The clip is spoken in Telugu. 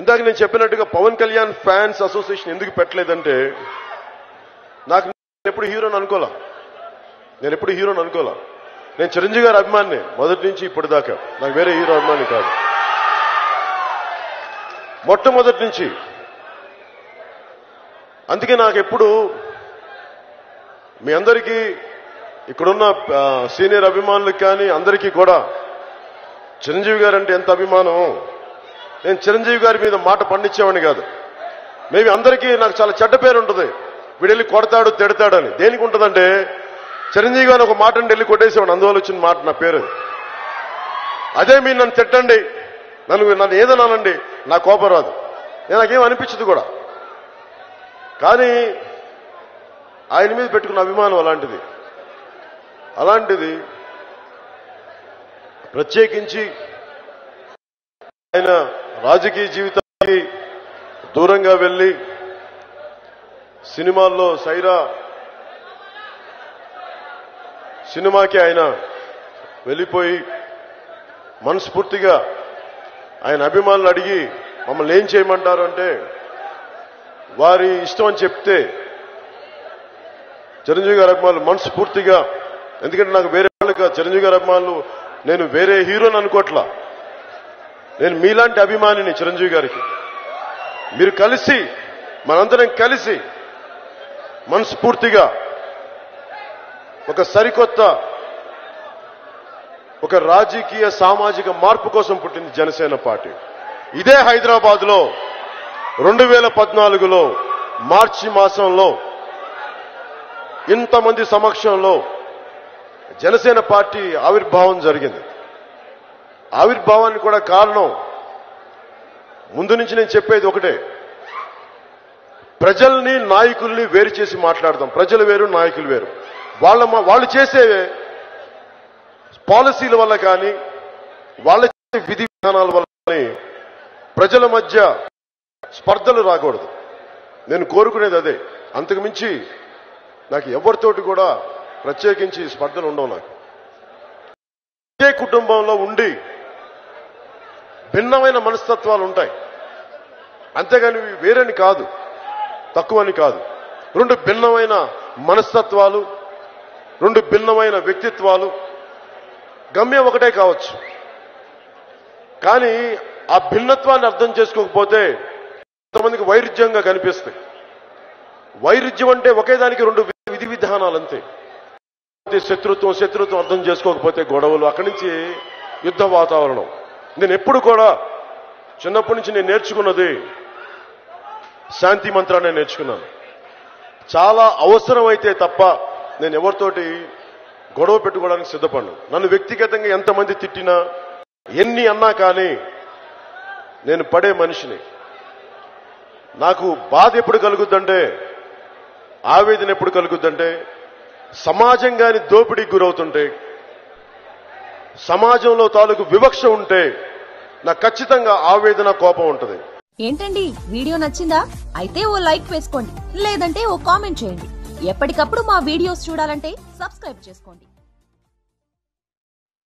ఇందాక నేను చెప్పినట్టుగా పవన్ కళ్యాణ్ ఫ్యాన్స్ అసోసియేషన్ ఎందుకు పెట్టలేదంటే నాకు ఎప్పుడు హీరోని అనుకోలా, నేను చిరంజీవి గారి అభిమాని మొదటి నుంచి ఇప్పటిదాకా, నాకు వేరే హీరో అభిమాని కాదు, మొట్టమొదటి నుంచి. అందుకే నాకు ఎప్పుడు మీ అందరికీ ఇక్కడున్న సీనియర్ అభిమానులకు కానీ అందరికీ కూడా చిరంజీవి గారు అంటే ఎంత అభిమానం. నేను చిరంజీవి గారి మీద మాట పండించేవాడిని కాదు. మేబీ అందరికీ నాకు చాలా చెడ్డ పేరు ఉంటుంది, వీడు వెళ్ళి కొడతాడు తిడతాడని. దేనికి ఉంటుందంటే చిరంజీవి గారిని ఒక మాట అంటే వెళ్ళి కొట్టేసేవాడు, అందువల్ల వచ్చిన మాట నా పేరు. అదే మీరు నన్ను తిట్టండి, నన్ను ఏదనానండి, నా కోపం రాదు, నాకేం అనిపించదు కూడా. కానీ ఆయన మీద పెట్టుకున్న అభిమానం అలాంటిది ప్రత్యేకించి ఆయన రాజకీయ జీవితానికి దూరంగా వెళ్లి సినిమాల్లో సైరా సినిమాకి ఆయన వెళ్ళిపోయి మనస్ఫూర్తిగా ఆయన అభిమానులు అడిగి మమ్మల్ని ఏం చేయమంటారు అంటే వారి ఇష్టం అని చెప్తే చిరంజీవి గారి అభిమానులు మనస్ఫూర్తిగా, ఎందుకంటే నాకు వేరే వాళ్ళకి చిరంజీవి గారి అభిమానులు, నేను వేరే హీరోని అనుకోట్లా, నేను మీలాంటి అభిమానిని చిరంజీవి గారికి. మీరు కలిసి మనందరం కలిసి మనస్ఫూర్తిగా ఒక సరికొత్త ఒక రాజకీయ సామాజిక మార్పు కోసం పుట్టింది జనసేన పార్టీ. ఇదే హైదరాబాద్ లో 2014లో మార్చి మాసంలో ఇంతమంది సమక్షంలో జనసేన పార్టీ ఆవిర్భావం జరిగింది. ఆవిర్భావానికి కూడా కారణం ముందు నుంచి నేను చెప్పేది ఒకటే, ప్రజల్ని నాయకుల్ని వేరు చేసి మాట్లాడదాం. ప్రజలు వేరు, నాయకులు వేరు. వాళ్ళు చేసే పాలసీల వల్ల కానీ వాళ్ళ చేసే విధి విధానాల వల్ల కానీ ప్రజల మధ్య స్పర్ధలు రాకూడదు. నేను కోరుకునేది అదే. అంతకుమించి నాకు ఎవరితోటి కూడా ప్రత్యేకించి స్పర్ధలు ఉండవు. నాకు ఇదే కుటుంబంలో ఉండి భిన్నమైన మనస్తత్వాలు ఉంటాయి, అంతేగాని వేరేని కాదు, తక్కువని కాదు. రెండు భిన్నమైన మనస్తత్వాలు, రెండు భిన్నమైన వ్యక్తిత్వాలు, గమ్యం ఒకటే కావచ్చు. కానీ ఆ భిన్నత్వాన్ని అర్థం చేసుకోకపోతే కొంతమందికి వైరుధ్యంగా కనిపిస్తాయి. వైరుధ్యం అంటే ఒకేదానికి రెండు విధి విధానాలు అంతే. శత్రుత్వం అర్థం చేసుకోకపోతే గొడవలు, అక్కడి నుంచి యుద్ధ వాతావరణం. నేను ఎప్పుడు కూడా చిన్నప్పటి నుంచి నేను నేర్చుకున్నది శాంతి మంత్రాన్ని నేర్చుకున్నాను. చాలా అవసరమైతే తప్ప నేను ఎవరితోటి గొడవ పెట్టుకోవడానికి సిద్ధపడను. నన్ను వ్యక్తిగతంగా ఎంతమంది తిట్టినా ఎన్ని అన్నా కానీ నేను పడే మనిషిని. నాకు బాధ ఎప్పుడు కలుగుద్దంటే, ఆవేదన ఎప్పుడు కలుగుద్దంటే, సమాజం గాని దోపిడీకి గురవుతుంటే, సమాజంలో తాలూకు వివక్ష ఉంటే నాకు ఖచ్చితంగా ఆవేదన, కోపం ఉంటుంది. ఏంటండి, వీడియో నచ్చిందా? అయితే ఓ లైక్ వేసుకోండి, లేదంటే ఓ కామెంట్ చేయండి. ఎప్పటికప్పుడు మా వీడియోస్ చూడాలంటే సబ్స్క్రైబ్ చేసుకోండి.